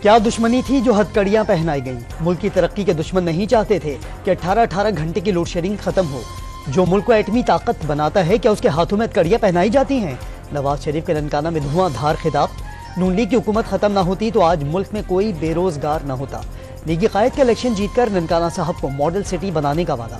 क्या दुश्मनी थी जो हथकड़ियां पहनाई गईं? मुल्क की तरक्की के दुश्मन नहीं चाहते थे कि 18-18 घंटे की लोड शेडिंग खत्म हो। जो मुल्क को एटमी ताकत बनाता है, क्या उसके हाथों में हथकड़ियां पहनाई जाती हैं? नवाज शरीफ के ननकाना में धुआंधार खिताब। नून लीग की हुकूमत खत्म ना होती तो आज मुल्क में कोई बेरोजगार न होता। लीगी कायद के इलेक्शन जीतकर ननकाना साहब को मॉडल सिटी बनाने का वादा।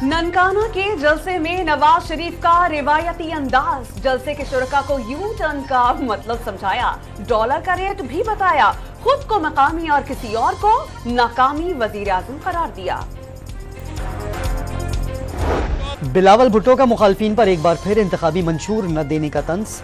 ननकाना के जलसे में नवाज शरीफ का रिवायती अंदाज। जलसे के शुरका को यू टर्न का मतलब समझाया, डॉलर का रेट भी बताया, खुद को मकामी और किसी और को नाकामी वजीर आजम करार दिया। बिलावल भुट्टो का मुखालफिन पर एक बार फिर इंतखाबी मंशूर न देने का तंज।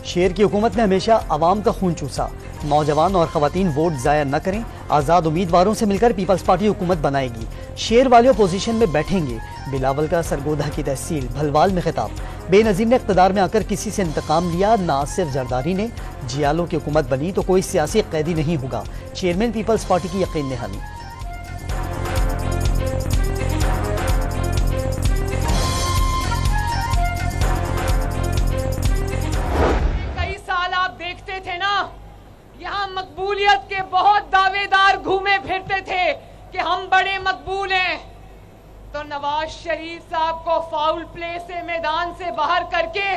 शेर की हुकूमत ने हमेशा अवाम का खून चूसा। नौजवान और खवातीन वोट जाया न करें, आज़ाद उम्मीदवारों से मिलकर पीपल्स पार्टी हुकूमत बनाएगी। शेर वाले अपोजिशन में बैठेंगे। बिलावल का सरगोधा की तहसील भलवाल में खिताब। बेनज़ीर ने इक़्तिदार में आकर किसी से इंतकाम लिया, नासिर जरदारी ने। जियालों की हुकूमत बनी तो कोई सियासी कैदी नहीं होगा, चेयरमैन पीपल्स पार्टी की यकीन दहानी। यहाँ मकबूलियत के बहुत दावेदार घूमे फिरते थे कि हम बड़े मकबूल हैं, तो नवाज शरीफ साहब को फाउल प्ले से मैदान से बाहर करके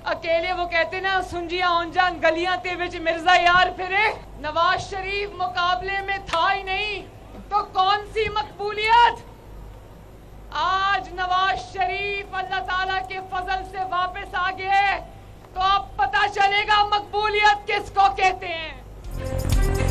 अकेले वो कहते ना सुंजिया ओंजान गलियां ते विच मिर्जा यार फिरे। नवाज शरीफ मुकाबले में था ही नहीं तो कौन सी मकबूलियत। आज नवाज शरीफ अल्लाह ताला के फजल से वापस आ गए तो अब पता चलेगा मकबूलियत किसको कहते हैं।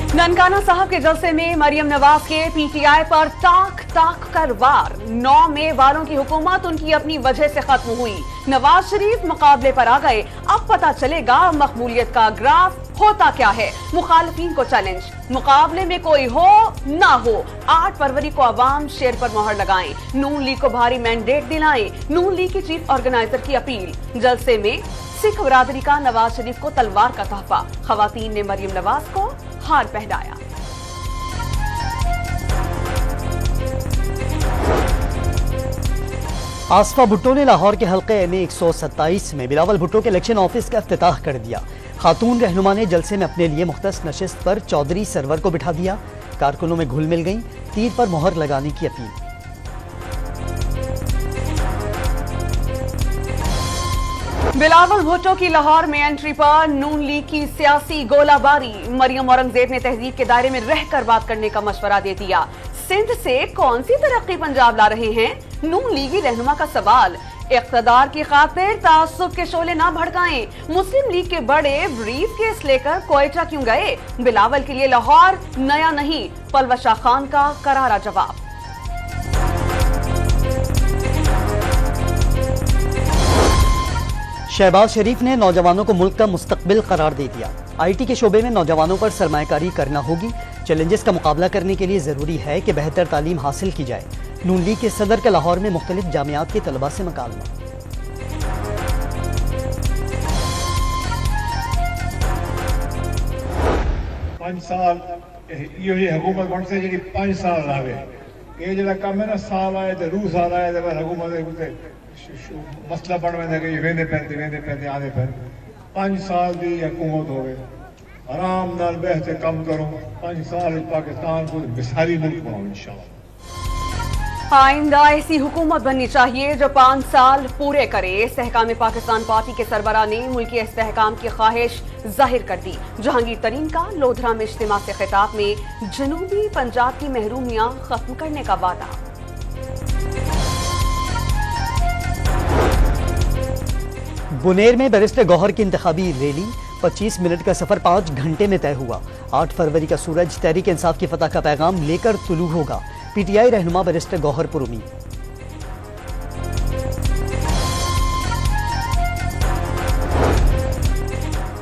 ननकाना साहब के जलसे में मरियम नवाज के पीटीआई पर ताक ताक कर वार। 9 मई वालों की हुकूमत उनकी अपनी वजह से खत्म हुई। नवाज शरीफ मुकाबले पर आ गए, अब पता चलेगा मकबूलियत का ग्राफ होता क्या है। मुखालफिन को चैलेंज, मुकाबले में कोई हो ना हो 8 फरवरी को अवाम शेर पर मोहर लगाएं। नून लीग को भारी मैंडेट दिलाएं। नून लीग की चीफ ऑर्गेनाइजर की अपील। जलसे में सिख बरादरी का नवाज शरीफ को तलवार का तोहफा। खवातीन ने मरियम नवाज को हार पहनाया। आसफा भुट्टो ने लाहौर के हल्के एम 127 में बिलावल भुट्टो के इलेक्शन ऑफिस का इफ्तिताह कर दिया। खातून रहनुमा ने जलसे में अपने लिए मुख्तस नशिस्त पर चौधरी सरवर को बिठा दिया। कारकुनों में घुल मिल गई, तीर पर मोहर लगाने की अपील। बिलावल भुट्टो की लाहौर में एंट्री पर नून लीग की सियासी गोलाबारी। मरियम औरंगजेब ने तहजीब के दायरे में रहकर बात करने का मशवरा दे दिया। सिंध से कौन सी तरक्की पंजाब ला रहे हैं, नून लीगी रहनुमा का सवाल। इक़्तिदार की खातिर तासुब के शोले ना भड़काएं। मुस्लिम लीग के बड़े ब्रीफ केस लेकर कोयटा क्यों गए? बिलावल के लिए लाहौर नया नहीं, पलवशा खान का करारा जवाब। शहबाज शरीफ ने नौजवानों को मुल्क का मुस्तकबिल करार दे दिया। IT के शोबे में नौजवानों पर सरमायाकारी करना होगी। चैलेंजेस का मुकाबला करने के लिए जरूरी है कि बेहतर तालीम हासिल की जाए। नून लीग के सदर का लाहौर में मुख्तलिफ जामियात के तलबा से मुकालमा। 5 साल ये हुकूमत बन से जी 5 साल रहे ये जरा कम है ना, साल आए तो रूह साल आए तो हुकूमत मसला बन वेंदा कि वेंदे पैंदे आने पे 5 साल की हुकूमत हो गए। आराम नाल बैठ के कम करो। 5 साल पाकिस्तान को मिसाली मुल्क बनाओ इंशाअल्लाह। आइंदा ऐसी हुकूमत बननी चाहिए जो 5 साल पूरे करे। इस्तेहकाम पाकिस्तान पार्टी के सरबराह ने मुल्की इस्तेहकाम की ख्वाहिश जाहिर कर दी। जहांगीर तरीन का लोधरा में इज्तिमा से खिताब में जनूबी पंजाब की महरूमियां खत्म करने का वादा। बुनेर में बैरिस्टर गौहर की इंतखाबी रैली। 25 मिनट का सफर 5 घंटे में तय हुआ। 8 फरवरी का सूरज तहरीक इंसाफ की फतह का पैगाम लेकर तुलू होगा। PTI रहनुमा बैरिस्टर गौहर पर उम्मीद।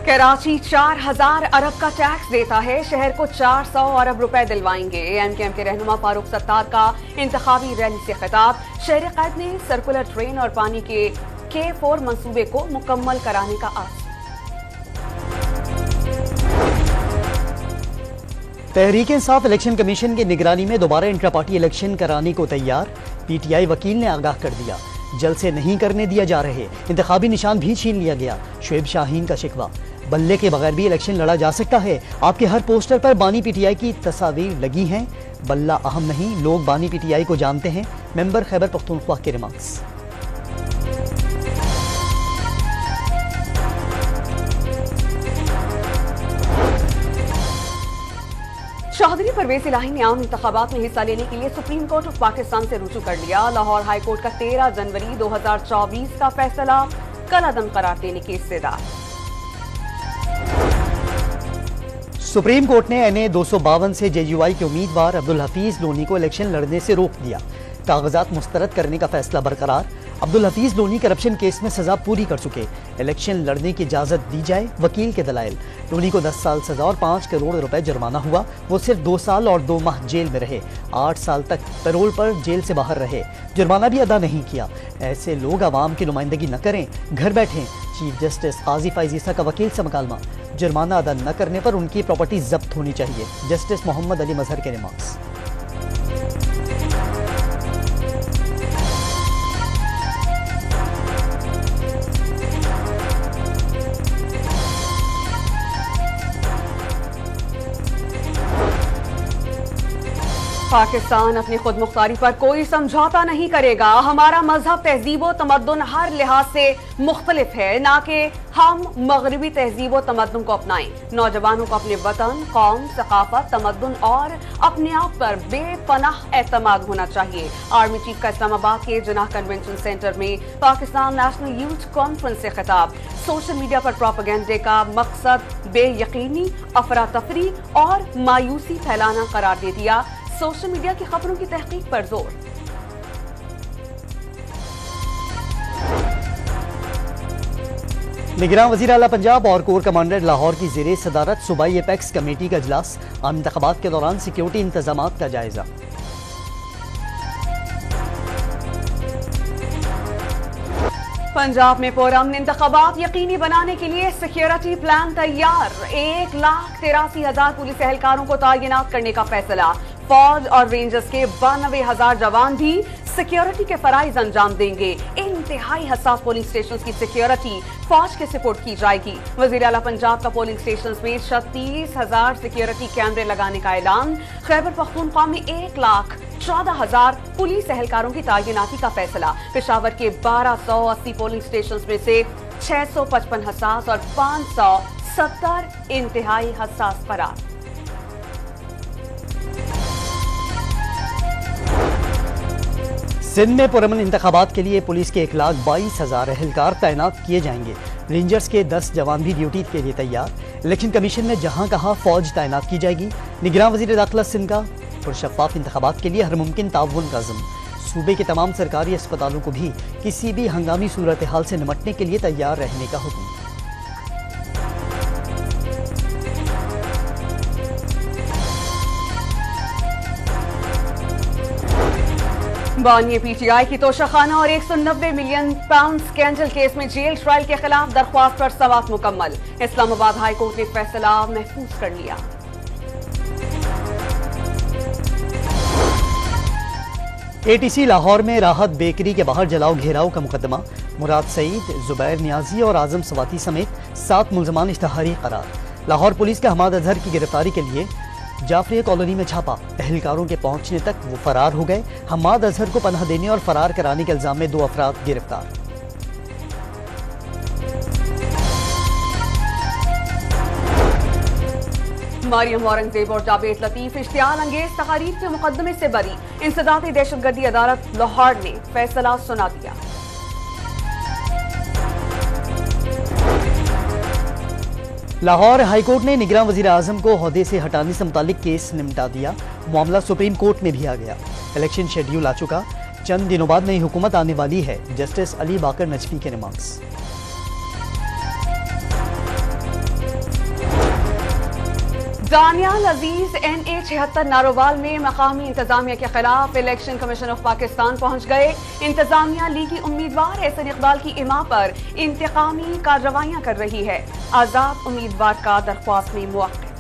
कराची 4000 अरब का टैक्स देता है, शहर को 400 अरब रुपए दिलवाएंगे। MKM के रहनुमा फारूक सत्तार का इंतखाबी रैली से खिताब। शहर कैद ने सर्कुलर ट्रेन और पानी के K4 मंसूबे को मुकम्मल कराने का आस। तहरीक इंसाफ इलेक्शन कमीशन की निगरानी में दोबारा इंट्रा पार्टी इलेक्शन कराने को तैयार। पीटीआई वकील ने आगाह कर दिया, जल्द से नहीं करने दिया जा रहे, इंतखाबी निशान भी छीन लिया गया। शुएब शाहीन का शिकवा, बल्ले के बगैर भी इलेक्शन लड़ा जा सकता है। आपके हर पोस्टर पर बानी पीटीआई की तस्वीर लगी हैं, बल्ला अहम नहीं, लोग बानी पीटीआई को जानते हैं। मेंबर खैबर पख्तूनख्वा के रिमार्क्स। चौधरी परवेज इलाही ने आम इंतखाबात में हिस्सा लेने के लिए सुप्रीम कोर्ट ऑफ पाकिस्तान से रुजू कर लिया। लाहौर हाई कोर्ट का 13 जनवरी 2024 का फैसला कलअदम करार देने की इस्तदा। सुप्रीम कोर्ट ने NA 252 से JUI के उम्मीदवार अब्दुल हफीज लोनी को इलेक्शन लड़ने से रोक दिया। कागजात मुस्तरद करने का फैसला बरकरार। अब्दुल हफीज लोनी करप्शन केस में सजा पूरी कर चुके, इलेक्शन लड़ने की इजाजत दी जाए, वकील के दलाइल। लोनी को 10 साल सजा और 5 करोड़ रुपए जुर्माना हुआ। वो सिर्फ 2 साल और 2 माह जेल में रहे, 8 साल तक पैरोल पर जेल से बाहर रहे, जुर्माना भी अदा नहीं किया। ऐसे लोग आवाम की नुमाइंदगी न करें, घर बैठें। चीफ जस्टिस काजी फैज ईसा का वकील से मुकालमा, जुर्माना अदा न करने पर उनकी प्रॉपर्टी जब्त होनी चाहिए। जस्टिस मोहम्मद अली मजहर के रिमार्क्स। पाकिस्तान अपनी खुद मुख्तारी पर कोई समझौता नहीं करेगा। हमारा मजहब, तहजीब व तमद्दुन हर लिहाज से मुख्तलिफ है, ना कि हम मगरबी तहजीब व तमद्दुन को अपनाएं। नौजवानों को अपने वतन, कौम, सकाफत, तमद्दुन और अपने आप पर बेपनाह एतमाद होना चाहिए। आर्मी चीफ का इस्लामाबाद के जिनाह कन्वेंशन सेंटर में पाकिस्तान नेशनल यूथ कॉन्फ्रेंस से खिताब। सोशल मीडिया पर प्रोपेगेंडे का मकसद बेयकीनी, अफरा तफरी और मायूसी फैलाना करार दे दिया। सोशल मीडिया की खबरों की तहकीक पर जोर। निगरान वज़ीर आला पंजाब और कोर कमांडर लाहौर की ज़ेरे सदारत सूबाई एपेक्स कमेटी का इजलास। आम इंतखाबात के दौरान सिक्योरिटी इंतजामात का जायजा। पंजाब में पुरअमन इंतखाबात यकीनी बनाने के लिए सिक्योरिटी प्लान तैयार। 1,83,000 पुलिस एहलकारों को तैनात करने का फैसला। फौज और रेंजर्स के 92,000 जवान भी सिक्योरिटी के फराइज अंजाम देंगे। इंतहाई हसास पोलिंग स्टेशन की सिक्योरिटी फौज के सपोर्ट की जाएगी। वज़ीर आला पंजाब का पोलिंग स्टेशन में 36,000 सिक्योरिटी कैमरे लगाने का ऐलान। खैबर पख्तूनख्वा में 1,14,000 पुलिस एहलकारों की तैनाती का फैसला। पेशावर के 1280 पोलिंग स्टेशन में से 655 हसास और 570 इंतहाई हसास करार। सिंध में पुरअमन इंतखाबात के लिए पुलिस के 1,22,000 एहलकार तैनात किए जाएंगे। रेंजर्स के 10 जवान भी ड्यूटी के लिए तैयार। इलेक्शन कमीशन ने जहां कहा फौज तैनात की जाएगी। निगरान वज़ीर दाखिला सिंध का पुरशफ़ाफ़ इंतखाबात के लिए हर मुमकिन ताउन का अज़्म। सूबे के तमाम सरकारी अस्पतालों को भी किसी भी हंगामी सूरत हाल से निपटने के लिए तैयार रहने का हुक्म। बानिए पीटीआई की तोशाखाना और 190 मिलियन पाउंड स्कैंडल केस में जेल ट्रायल के खिलाफ दरख्वास्त पर समाअत मुकम्मल। इस्लामाबाद हाई कोर्ट ने फैसला महफूज कर लिया। ATC लाहौर में राहत बेकरी के बाहर जलाओ घेराव का मुकदमा। मुराद सईद, जुबैर नियाजी और आजम सवाती समेत 7 मुल्जमान इश्तहारी करार। लाहौर पुलिस का हमाद अजहर की गिरफ्तारी के लिए जाफरिया कॉलोनी में छापा। एहलकारों के पहुंचने तक वो फरार हो गए। हमाद अजहर को पनाह देने और फरार कराने के इल्जाम में 2 अफराद गिरफ्तार। मरियम औरंगजेब और जावेद लतीफ इश्तियाल अंगेज तकारीर के मुकदमे से बरी। इंसदादी दहशतगर्दी अदालत लाहौर ने फैसला सुना दिया। लाहौर हाईकोर्ट ने निगरान वज़ीर आज़म को ओहदे से हटाने से मुतालिक केस निपटा दिया। मामला सुप्रीम कोर्ट में भी आ गया। इलेक्शन शेड्यूल आ चुका, चंद दिनों बाद नई हुकूमत आने वाली है। जस्टिस अली बाकर नजफी के रिमार्क्स। दानियाल अजीज NA 76 नारोवाल में मकामी इंतजामिया के खिलाफ इलेक्शन कमीशन ऑफ पाकिस्तान पहुंच गए। इंतजामिया लीगी उम्मीदवार एहसन इकबाल की इमा पर इंतकामी कार्रवाइयां कर रही है। आजाद उम्मीदवार का दरख्वास्त में मुवक्किफ।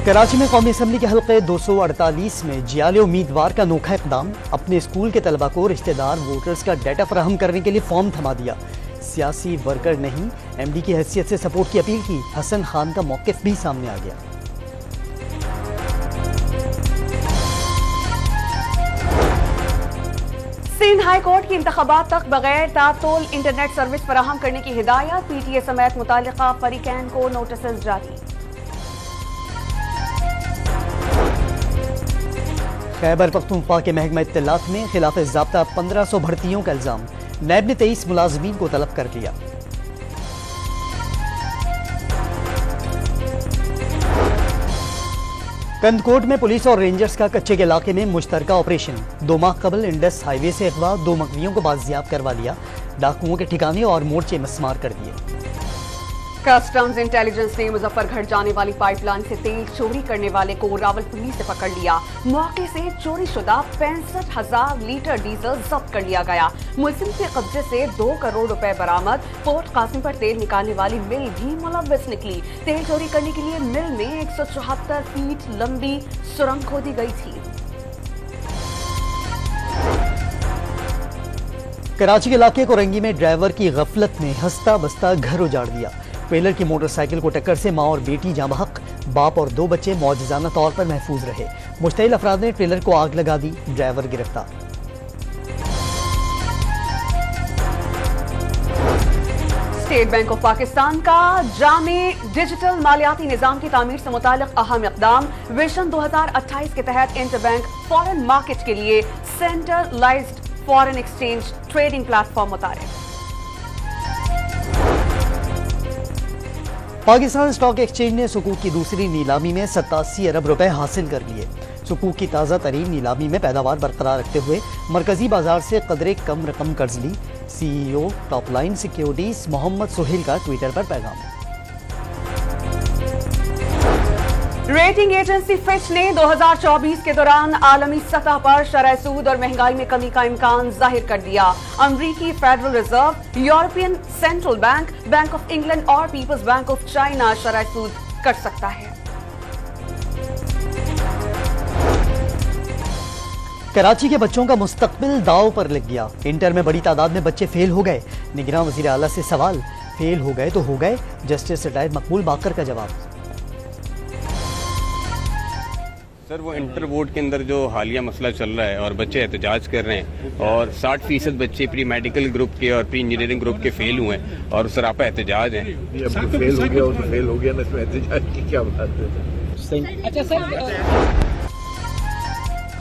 कराची में कौमी असम्बली के हल्के 248 में जियाले उम्मीदवार का अनोखा इकदाम, अपने स्कूल के तलबा को रिश्तेदार वोटर्स का डाटा फराहम करने के लिए फॉर्म थमा दिया। सियासी वर्कर नहीं, एमडी की हैसियत से सपोर्ट की अपील की। हसन खान का मौकिफ भी सामने आ गया। सिंध हाई कोर्ट की इंतखाबात तक बगैर तातुल इंटरनेट सर्विस फराहम करने की हिदायत, पीटीए समेत मुतालिका फरीकैन को नोटिस जारी। खैबर पख्तूनख्वा के महकमा इत्तलात में खिलाफ ज़ाब्ता 1500 भर्तियों का इल्जाम, नैब ने 23 मुलाजमीन को तलब कर लिया। कंदकोट में पुलिस और रेंजर्स का कच्चे के इलाके में मुश्तरका ऑपरेशन, 2 माह कबल इंडस हाईवे से अगवा 2 मकवियों को बाजियाब करवा लिया। डाकुओं के ठिकाने और मोर्चे मस्मार कर दिए। कस्टम्स इंटेलिजेंस ने मुजफ्फरगढ़ जाने वाली पाइपलाइन से तेल चोरी करने वाले को रावलपिंडी से पकड़ लिया। मौके से चोरी शुदा 65,000 लीटर डीजल जब्त कर लिया गया। मुलजिम के कब्जे से 2 करोड़ रुपए बरामद। पोर्ट कासिम पर तेल निकालने वाली मिल भी मुलव्वस निकली। तेल चोरी करने के लिए मिल में 174 फीट लंबी सुरंग खोदी गई थी। कराची के इलाके कोरंगी में ड्राइवर की गफलत ने हंसता बसता घर उजाड़ दिया। ट्रेलर की मोटरसाइकिल को टक्कर से मां और बेटी जाँ बहक, बाप और 2 बच्चे मौजज़ाना तौर पर महफूज रहे। मुश्तइल अफराद ने ट्रेलर को आग लगा दी। ड्राइवर गिरफ्तार। स्टेट बैंक ऑफ पाकिस्तान का जामे डिजिटल मालियाती निजाम की तामीर से मुतालिक अहम इक़दाम, विजन 2028 के तहत इंटरबैंक फॉरेन मार्केट के लिए centralized foreign exchange trading platform मुतारिफ। पाकिस्तान स्टॉक एक्सचेंज ने सुकूक की दूसरी नीलामी में 87 अरब रुपए हासिल कर लिए। सुकूक की ताज़ा तरीन नीलामी में पैदावार बरकरार रखते हुए मरकजी बाजार से कदरे कम रकम कर्ज ली। CEO top line securities Mohammad Sohail का ट्विटर पर पैगाम। रेटिंग एजेंसी फिच ने 2024 के दौरान आलमी सतह पर शरह सूद और महंगाई में कमी का इम्कान जाहिर कर दिया। अमरीकी federal reserve, European central bank, bank of England और पीपल्स बैंक ऑफ चाइना शरह सूद कर सकता है। कराची के बच्चों का मुस्तकबिल दाव पर लग गया। इंटर में बड़ी तादाद में बच्चे फेल हो गए। निगरान वजीर आला से सवाल, फेल हो गए तो हो गए? जस्टिस रिटायर्ड मकबूल बाकर का जवाब। सर, वो इंटर बोर्ड के अंदर जो हालिया मसला चल रहा है और बच्चे एहतजाज कर रहे हैं और 60% बच्चे प्री मेडिकल ग्रुप के और प्री इंजीनियरिंग ग्रुप के फेल हुए हैं और सरापा एहतजाज हैं। फेल हो गया, तो फेल हो गया ना, इसमें एहतजाज की क्या बात है? अच्छा सर,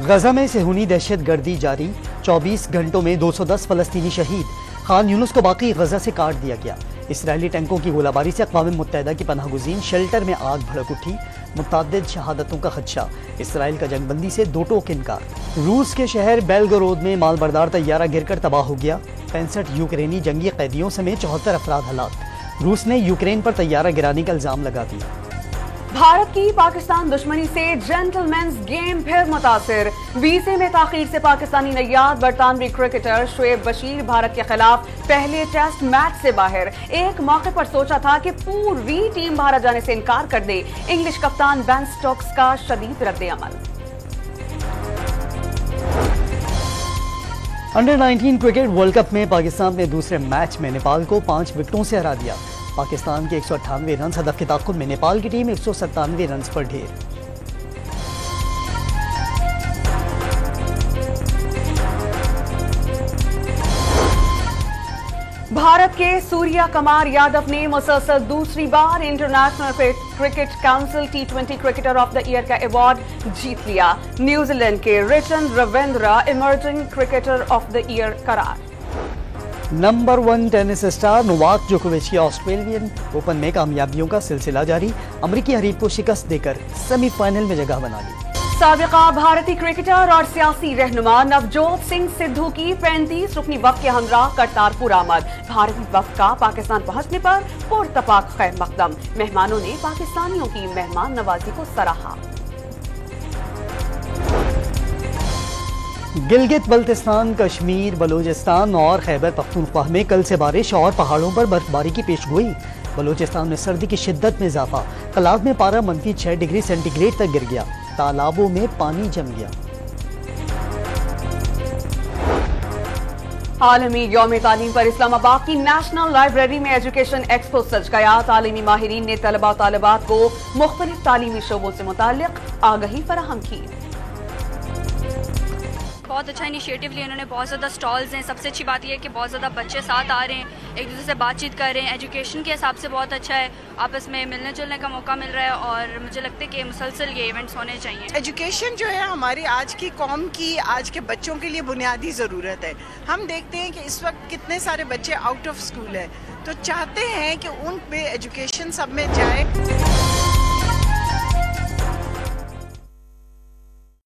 गजा में सेहूनी दहशत गर्दी जारी, 24 घंटों में 210 फलस्तीनी शहीद। खान यूनुस को बाकी गजा से काट दिया गया। इसराइली टैंकों की गोलाबारी से अक़वाम मुत्तहिदा की पनाहगुज़ीन शेल्टर में आग भड़क उठी। मुतअद्दिद शहादतों का खदशा। इसराइल का जंगबंदी से 2 टोक इनकार। रूस के शहर बेलगोरोद में मालबरदार तैयारा गिरकर तबाह हो गया। 65 यूक्रेनी जंगी कैदियों समेत 74 अफराद हलाक। रूस ने यूक्रेन पर तैयारा गिराने का इल्जाम लगा दिया। भारत की पाकिस्तान दुश्मनी से जेंटलमैन्स गेम फिर मुतासिर। वीजे में ताखीर से पाकिस्तानी नैयाद बरतानवी क्रिकेटर शुएब बशीर भारत के खिलाफ पहले टेस्ट मैच से बाहर। एक मौके पर सोचा था कि पूरी टीम भारत जाने से इनकार कर दे। इंग्लिश कप्तान बेन स्टोक्स का शदीद रद्द-ए-अमल। अंडर 19 क्रिकेट वर्ल्ड कप में पाकिस्तान ने दूसरे मैच में नेपाल को 5 विकेटों से हरा दिया। पाकिस्तान के 198 रन हदफ के ताक़ुब में नेपाल की टीम 197 रन पर ढेर। भारत के सूर्या कुमार यादव ने मुसलसल दूसरी बार international cricket council T20 cricketer of the year का अवार्ड जीत लिया। न्यूजीलैंड के Rachin Ravindra emerging cricketer of the year करार। नंबर 1 टेनिस स्टार नोवाक जोकोविच की ऑस्ट्रेलियन ओपन में कामयाबियों का सिलसिला जारी। अमेरिकी हरीफ को शिकस्त देकर सेमीफाइनल में जगह बना ली। साबिका भारतीय क्रिकेटर और सियासी रहनुमा नवजोत सिंह सिद्धू की 35 रुकनी वफ्द के हमराह करतारपुर आमद। भारतीय वफ्द का पाकिस्तान पहुंचने पर पुरतपाक खैर मकदम। मेहमानों ने पाकिस्तानियों की मेहमान नवाजी को सराहा। गिलगित बल्तिस्तान, कश्मीर, बलूचिस्तान और खैबर पख्तूनख्वा में कल से बारिश और पहाड़ों पर बर्फबारी की पेशगोई। बलूचिस्तान में सर्दी की शिद्दत में इजाफा। कलाब में पारा -6 डिग्री सेंटीग्रेड तक गिर गया। तालाबों में पानी जम गया। आलमी यौम तालीम पर इस्लामाबाद की नेशनल लाइब्रेरी में एजुकेशन एक्सपो सज गया। तालीमी माहिरीन ने तलबा तालिबात को मुख्तलिफ तालीमी शोबों से मुताल्लिक आगाही फराहम की। बहुत अच्छा इनिशिएटिव लिया इन्होंने, बहुत ज़्यादा स्टॉल्स हैं। सबसे अच्छी बात यह है कि बहुत ज़्यादा बच्चे साथ आ रहे हैं, एक दूसरे से बातचीत कर रहे हैं। एजुकेशन के हिसाब से बहुत अच्छा है, आपस में मिलने जुलने का मौका मिल रहा है और मुझे लगता है कि मुसलसल ये इवेंट्स होने चाहिए। एजुकेशन जो है हमारी आज की कौम की, आज के बच्चों के लिए बुनियादी ज़रूरत है। हम देखते हैं कि इस वक्त कितने सारे बच्चे आउट ऑफ स्कूल है, तो चाहते हैं कि उन पे एजुकेशन सब में जाए।